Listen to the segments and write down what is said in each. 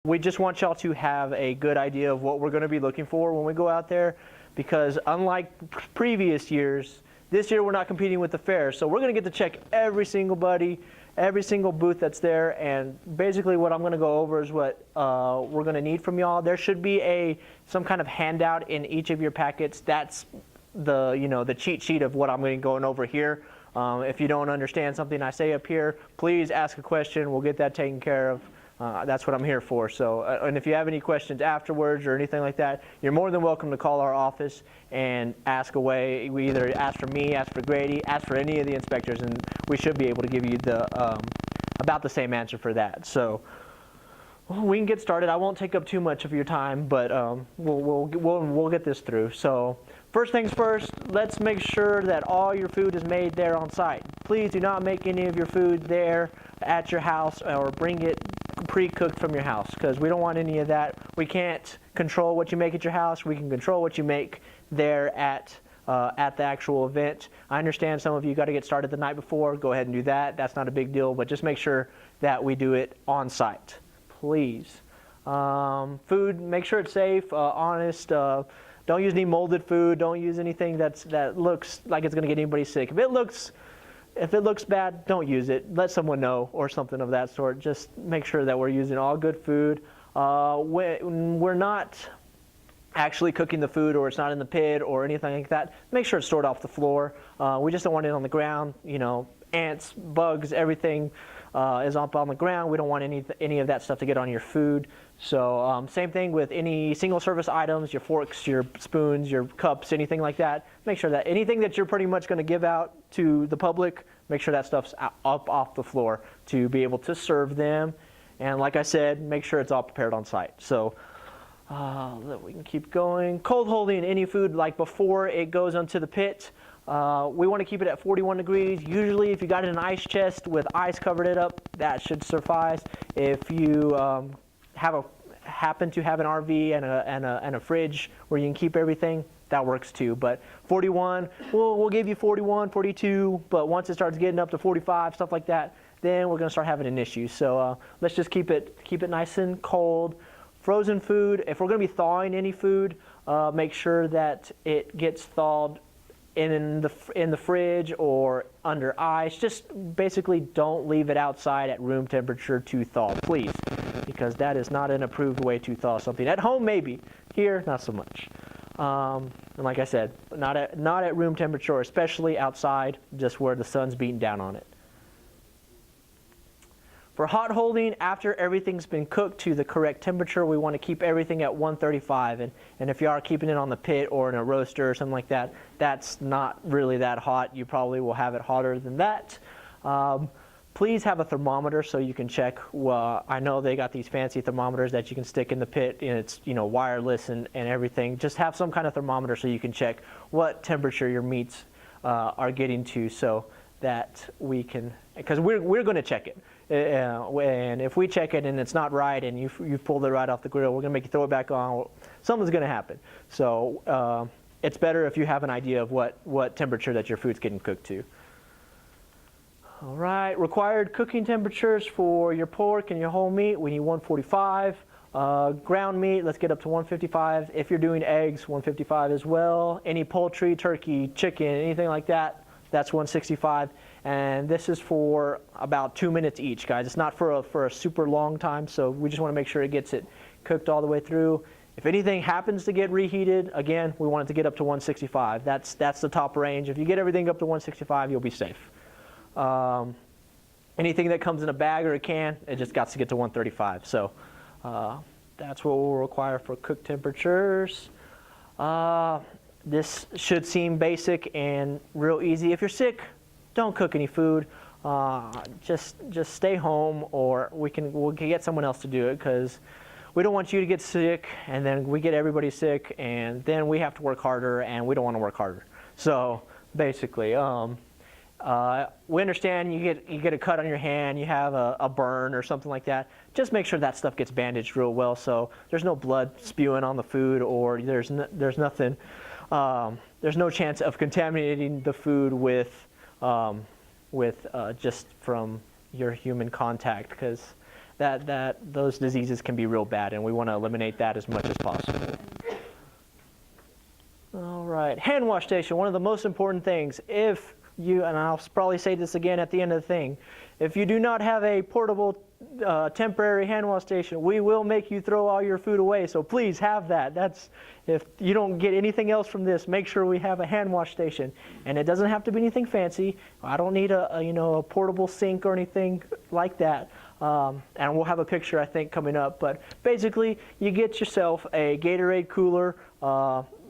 We just want y'all to have a good idea of what we're going to be looking for when we go out there, because unlike previous years, this year we're not competing with the fair, so we're going to get to check every single booth that's there, and basically what I'm going to go over is what we're going to need from y'all. There should be some kind of handout in each of your packets. That's the cheat sheet of what I'm going to go over here. If you don't understand something I say up here, please ask a question. We'll get that taken care of. That's what I'm here for. So, and if you have any questions afterwards or anything like that, you're more than welcome to call our office and ask away. We either ask for me, ask for Grady, ask for any of the inspectors, and we should be able to give you about the same answer for that. So we can get started. I won't take up too much of your time, but we'll get this through. So first things first, let's make sure that all your food is made there on site. Please do not make any of your food there at your house or bring it pre-cooked from your house, because we don't want any of that. We can't control what you make at your house. We can control what you make there at the actual event. I understand some of you got to get started the night before. Go ahead and do that. That's not a big deal, but just make sure that we do it on site, please. Food, make sure it's safe, honest. Don't use any molded food. Don't use anything that looks like it's going to get anybody sick. If it looks bad, don't use it. Let someone know or something of that sort. Just make sure that we're using all good food. We're not actually cooking the food, or it's not in the pit or anything like that. Make sure it's stored off the floor. We just don't want it on the ground. Ants, bugs, everything is up on the ground. We don't want any of that stuff to get on your food. So same thing with any single service items, your forks, your spoons, your cups, anything like that. Make sure that anything that you're pretty much going to give out to the public, make sure that stuff's up off the floor to be able to serve them. And like I said, make sure it's all prepared on site. So we can keep going. Cold holding any food like before it goes onto the pit. We want to keep it at 41 degrees. Usually if you got it in an ice chest with ice covered it up, that should suffice. If you happen to have an RV and a fridge where you can keep everything, that works too. But 41, we'll give you 41, 42, but once it starts getting up to 45, stuff like that, then we're going to start having an issue. So let's just keep it nice and cold. Frozen food, if we're going to be thawing any food, make sure that it gets thawed in the fridge or under ice. Just basically don't leave it outside at room temperature to thaw, please, because that is not an approved way to thaw something. At home maybe, here not so much. And like I said, not at room temperature, especially outside, just where the sun's beating down on it. For hot holding, after everything's been cooked to the correct temperature, we want to keep everything at 135. And if you are keeping it on the pit or in a roaster or something like that, that's not really that hot. You probably will have it hotter than that. Please have a thermometer so you can check. I know they got these fancy thermometers that you can stick in the pit, and it's wireless and everything. Just have some kind of thermometer so you can check what temperature your meats are getting to, so that we can, because we're going to check it. And if we check it and it's not right and you've pulled it right off the grill, we're going to make you throw it back on. Something's going to happen. So it's better if you have an idea of what temperature that your food's getting cooked to. All right, required cooking temperatures for your pork and your whole meat, we need 145. Ground meat, let's get up to 155. If you're doing eggs, 155 as well. Any poultry, turkey, chicken, anything like that, that's 165. And this is for about 2 minutes each, guys. It's not for a super long time, so we just want to make sure it gets it cooked all the way through. If anything happens to get reheated, again, we want it to get up to 165. That's the top range. If you get everything up to 165, you'll be safe. Anything that comes in a bag or a can, it just got to get to 135. So that's what we'll require for cook temperatures. This should seem basic and real easy. If you're sick, don't cook any food. Just stay home, or we'll get someone else to do it, because we don't want you to get sick and then we get everybody sick and then we have to work harder, and we don't want to work harder. So basically, we understand you get a cut on your hand, you have a burn or something like that. Just make sure that stuff gets bandaged real well, so there's no blood spewing on the food, or there's nothing. There's no chance of contaminating the food with just from your human contact, because those diseases can be real bad, and we want to eliminate that as much as possible. All right, hand wash station, one of the most important things. If you, and I'll probably say this again at the end of the thing, if you do not have a portable temporary hand wash station, we will make you throw all your food away, so please have that. That's, if you don't get anything else from this, make sure we have a hand wash station. And it doesn't have to be anything fancy. I don't need a portable sink or anything like that. And we'll have a picture, I think, coming up. But basically, you get yourself a Gatorade cooler.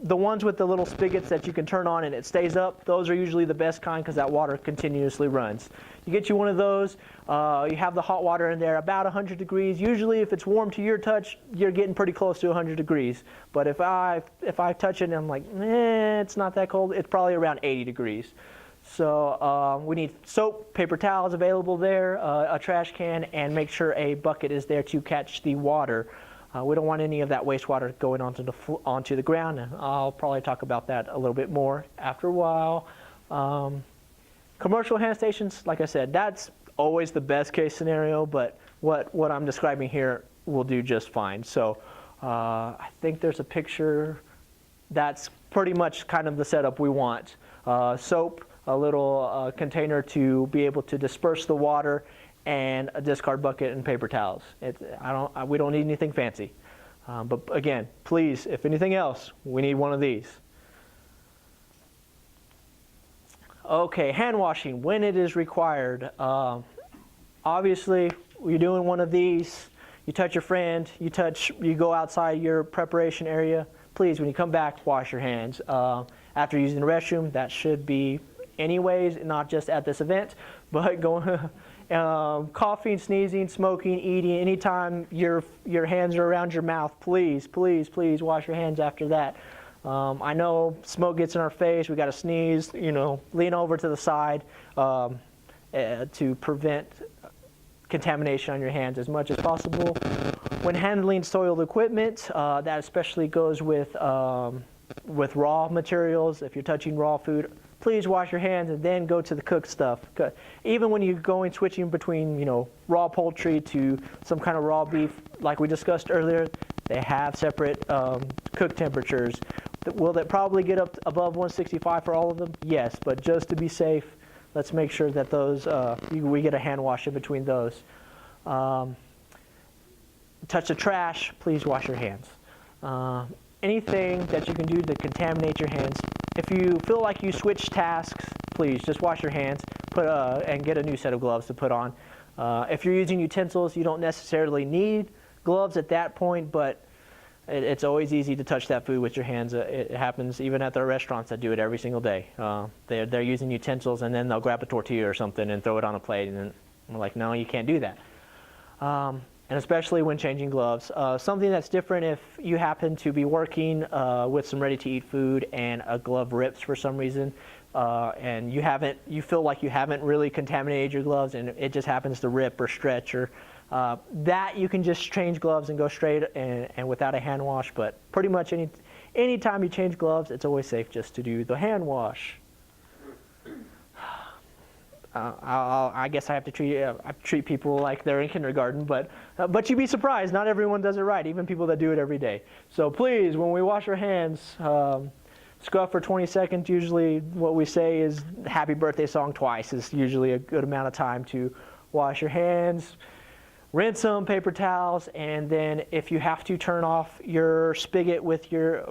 The ones with the little spigots that you can turn on and it stays up, those are usually the best kind because that water continuously runs. You get you one of those, you have the hot water in there about 100 degrees. Usually if it's warm to your touch, you're getting pretty close to 100 degrees. But if I touch it and I'm like, it's not that cold, it's probably around 80 degrees. So we need soap, paper towels available there, a trash can, and make sure a bucket is there to catch the water. We don't want any of that wastewater going onto the ground, and I'll probably talk about that a little bit more after a while. Commercial hand stations, like I said, that's always the best case scenario, but what I'm describing here will do just fine. So I think there's a picture. That's pretty much kind of the setup we want. Soap, a little container to be able to disperse the water, and a discard bucket and paper towels. We don't need anything fancy. But again, please, if anything else, we need one of these. Okay, hand washing, when it is required. Obviously, you're doing one of these, you touch your friend, you go outside your preparation area. Please, when you come back, wash your hands. After using the restroom, that should be anyways, not just at this event, but going... coughing, sneezing, smoking, eating, anytime your hands are around your mouth, please, please, please wash your hands after that. I know smoke gets in our face, we got to sneeze, lean over to the side to prevent contamination on your hands as much as possible. When handling soiled equipment, that especially goes with raw materials. If you're touching raw food, please wash your hands and then go to the cooked stuff. Even when you're switching between, raw poultry to some kind of raw beef, like we discussed earlier, they have separate cook temperatures. Will that probably get up above 165 for all of them? Yes, but just to be safe, let's make sure that those we get a hand wash in between those. Touch the trash, please wash your hands. Anything that you can do to contaminate your hands. If you feel like you switch tasks, please just wash your hands, and get a new set of gloves to put on. If you're using utensils, you don't necessarily need gloves at that point, but it's always easy to touch that food with your hands. It happens even at the restaurants that do it every single day. They're using utensils, and then they'll grab a tortilla or something and throw it on a plate, and then we're like, no, you can't do that. And especially when changing gloves. Something that's different if you happen to be working with some ready-to-eat food and a glove rips for some reason, and you feel like you haven't really contaminated your gloves, and it just happens to rip or stretch, or that you can just change gloves and go straight and without a hand wash. But pretty much any time you change gloves, it's always safe just to do the hand wash. I guess I have to treat people like they're in kindergarten, but you'd be surprised. Not everyone does it right, even people that do it every day. So please, when we wash our hands, scrub for 20 seconds. Usually what we say is happy birthday song twice is usually a good amount of time to wash your hands. Rinse them, paper towels, and then if you have to turn off your spigot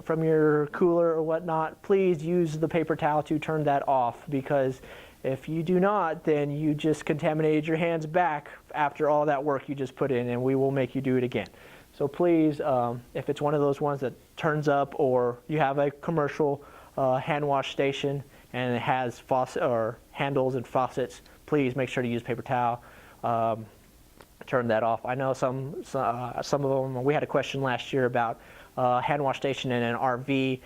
from your cooler or whatnot, please use the paper towel to turn that off, because if you do not, then you just contaminated your hands back after all that work you just put in, and we will make you do it again. So please, if it's one of those ones that turns up, or you have a commercial hand wash station and it has handles and faucets, please make sure to use paper towel. Turn that off. I know some of them. We had a question last year about hand wash station in an RV.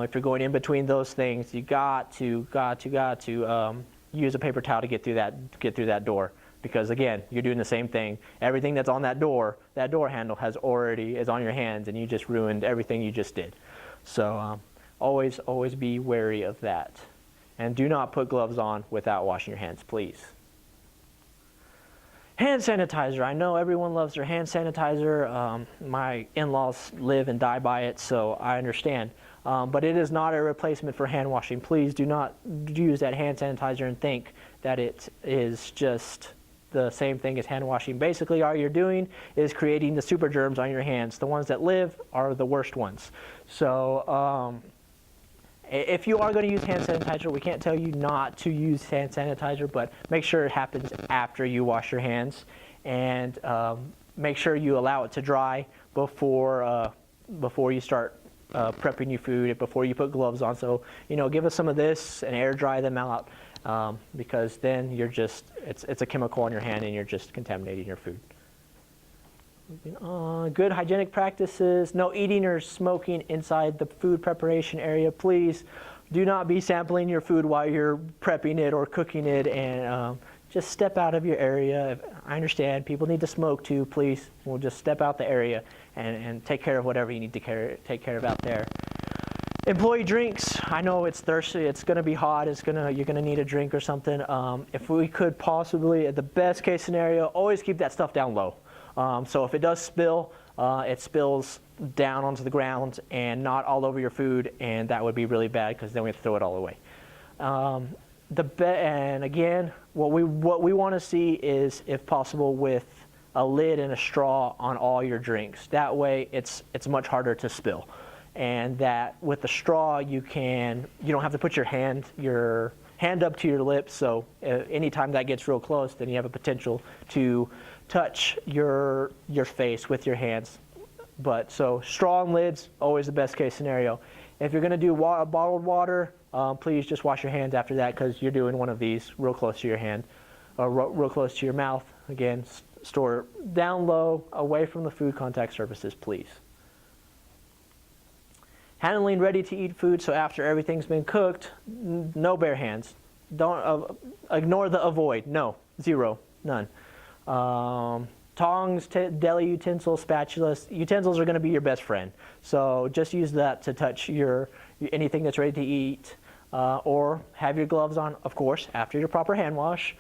If you're going in between those things, you got to use a paper towel to get through that door, because again, you're doing the same thing. Everything that's on that door handle is on your hands, and you just ruined everything you just did. So always be wary of that, and do not put gloves on without washing your hands, please. Hand sanitizer. I know everyone loves their hand sanitizer. My in-laws live and die by it, so I understand. But it is not a replacement for hand washing. Please do not use that hand sanitizer and think that it is just the same thing as hand washing. Basically, all you're doing is creating the super germs on your hands. The ones that live are the worst ones. So if you are going to use hand sanitizer, we can't tell you not to use hand sanitizer, but make sure it happens after you wash your hands, and make sure you allow it to dry before you start prepping your food, before you put gloves on. So, give us some of this and air dry them out, because then it's a chemical on your hand and you're just contaminating your food. Good hygienic practices. No eating or smoking inside the food preparation area. Please do not be sampling your food while you're prepping it or cooking it, and just step out of your area. I understand people need to smoke too. Please, we'll just step out the area and take care of whatever you need to take care of out there. Employee drinks. I know it's thirsty. It's going to be hot. You're going to need a drink or something. If we could possibly, at the best case scenario, always keep that stuff down low. So if it does spill, it spills down onto the ground and not all over your food, and that would be really bad because then we have to throw it all away. And again, what we want to see is, if possible, with a lid and a straw on all your drinks. That way, it's much harder to spill, and that with the straw you don't have to put your hand up to your lips. So anytime that gets real close, then you have a potential to touch your face with your hands. But so straw and lids, always the best case scenario. If you're going to do bottled water, please just wash your hands after that, because you're doing one of these real close to your hand, or real close to your mouth. Again, store down low, away from the food contact surfaces, please. Handling ready-to-eat food. So after everything's been cooked, no bare hands. Don't ignore the avoid. No, zero, none. Tongs, deli utensils, spatulas. Utensils are going to be your best friend. So just use that to touch anything that's ready to eat, or have your gloves on, of course, after your proper hand wash.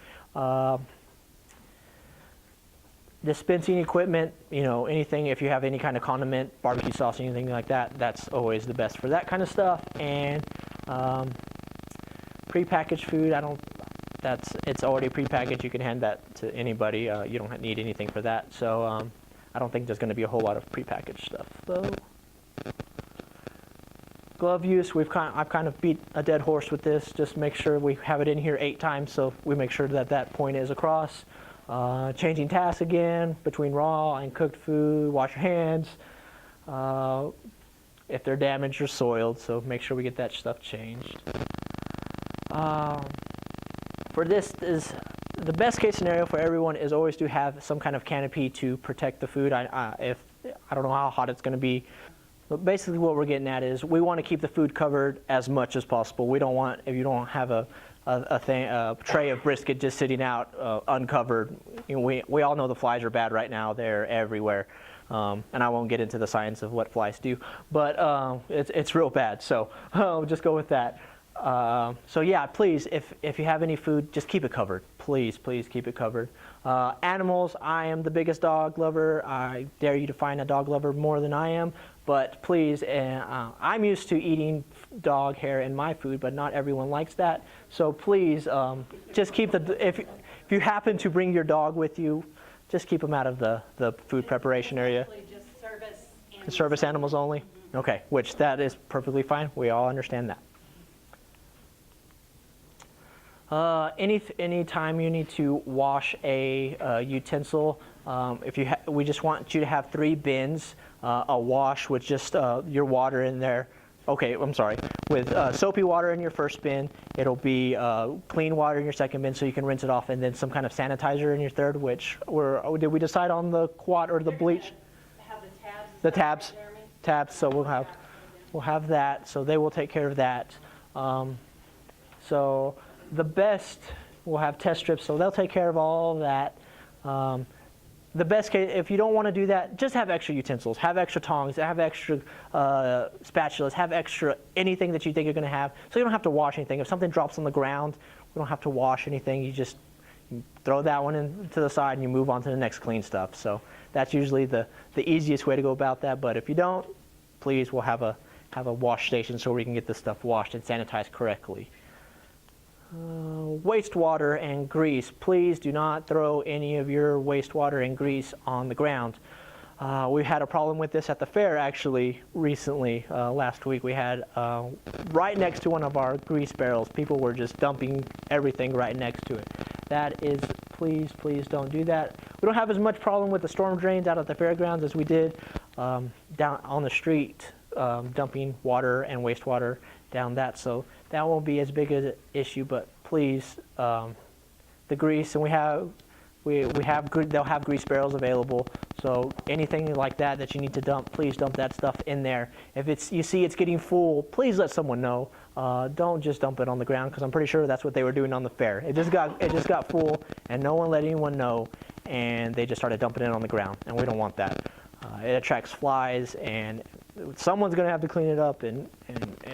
Dispensing equipment, anything, if you have any kind of condiment, barbecue sauce, anything like that, that's always the best for that kind of stuff. And prepackaged food, it's already prepackaged. You can hand that to anybody. You don't need anything for that. So I don't think there's going to be a whole lot of prepackaged stuff, though. Glove use, I've kind of beat a dead horse with this. Just make sure we have it in here 8 times, so we make sure that point is across. Changing tasks again between raw and cooked food. Wash your hands if they're damaged or soiled, so make sure we get that stuff changed. For this, is the best case scenario for everyone is always to have some kind of canopy to protect the food. I don't know how hot it's going to be, but basically what we're getting at is we want to keep the food covered as much as possible. We don't want, if you don't have a tray of brisket just sitting out uncovered. We all know the flies are bad right now. They're everywhere. And I won't get into the science of what flies do, but it's real bad. So just go with that. So yeah, please, if you have any food, just keep it covered. Please keep it covered. Animals, I am the biggest dog lover. I dare you to find a dog lover more than I am. But please, I'm used to eating dog hair in my food, but not everyone likes that. So please, just keep if you happen to bring your dog with you, just keep them out of the food preparation area. Just service animals only? Mm-hmm. Okay, which that is perfectly fine. We all understand that. Any time you need to wash a utensil, we just want you to have 3 bins, a wash with just your water in there. Okay, I'm sorry. With soapy water in your first bin, it'll be clean water in your second bin, so you can rinse it off, and then some kind of sanitizer in your third. Did we decide on the quat or the bleach? Have the tabs. The tabs. Tabs. So we'll have that. So they will take care of that. So the best, we'll have test strips, so they'll take care of all of that. The best case, if you don't want to do that, just have extra utensils, have extra tongs, have extra spatulas, have extra anything that you think you're going to have, so you don't have to wash anything. If something drops on the ground, we don't have to wash anything. throw that one to the side and you move on to the next clean stuff. So that's usually the easiest way to go about that. But if you don't, please, we'll have a wash station so we can get this stuff washed and sanitized correctly. Wastewater and grease. Please do not throw any of your wastewater and grease on the ground. We had a problem with this at the fair actually recently. Last week we had right next to one of our grease barrels, people were just dumping everything right next to it. That is, please don't do that. We don't have as much problem with the storm drains out at the fairgrounds as we did down on the street, dumping water and wastewater down that. So that won't be as big an issue, but please, the grease, and they'll have grease barrels available. So anything like that you need to dump, please dump that stuff in there. If you see it's getting full, please let someone know. Don't just dump it on the ground, because I'm pretty sure that's what they were doing on the fair. It just got full, and no one let anyone know, and they just started dumping it on the ground, and we don't want that. It attracts flies, and someone's going to have to clean it up, and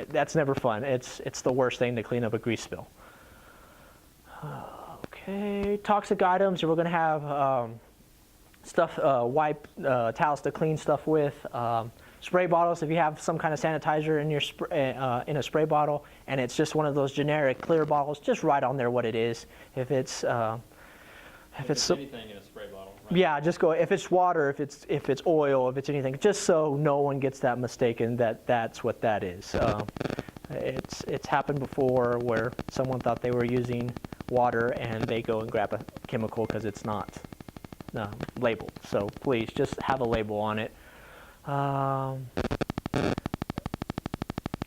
that's never fun. It's the worst thing to clean up a grease spill. Okay, toxic items. We're going to have towels to clean stuff with. Spray bottles. If you have some kind of sanitizer in your in a spray bottle, and it's just one of those generic clear bottles, just write on there what it is. If it's anything in a spray bottle. Right? Yeah, just go. If it's water, if it's oil, if it's anything, just so no one gets that mistaken that that's what that is. It's happened before where someone thought they were using water and they go and grab a chemical because it's not labeled. So please just have a label on it.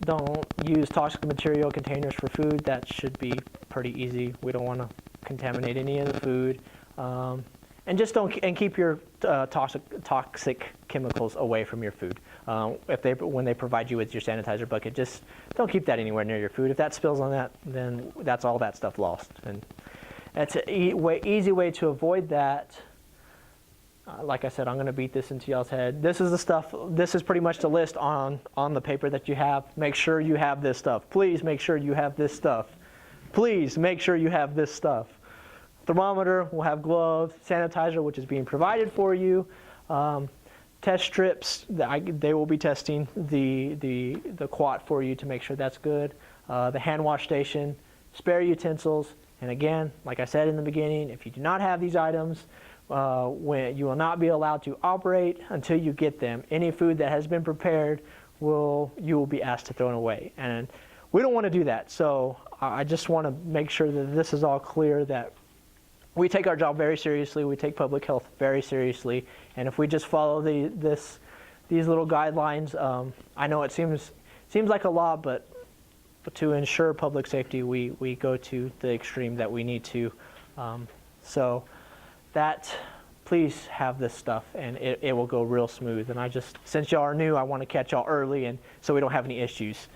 Don't use toxic material containers for food. That should be pretty easy. We don't want to contaminate any of the food. And just keep your toxic chemicals away from your food. When they provide you with your sanitizer bucket, just don't keep that anywhere near your food. If that spills on that, then that's all that stuff lost. And that's an easy way to avoid that. Like I said, I'm going to beat this into y'all's head. This is the stuff. This is pretty much the list on the paper that you have. Make sure you have this stuff. Please make sure you have this stuff. Please make sure you have this stuff. Thermometer, we'll have gloves, sanitizer, which is being provided for you. Test strips, they will be testing the quat for you to make sure that's good. The hand wash station, spare utensils, and again, like I said in the beginning, if you do not have these items, when you will not be allowed to operate until you get them. Any food that has been prepared, you will be asked to throw it away, and we don't want to do that. So I just want to make sure that this is all clear, that we take our job very seriously. We take public health very seriously, and if we just follow these little guidelines, I know it seems like a lot, but to ensure public safety, we go to the extreme that we need to. So that, please have this stuff, and it will go real smooth. And since y'all are new, I want to catch y'all early, and so we don't have any issues.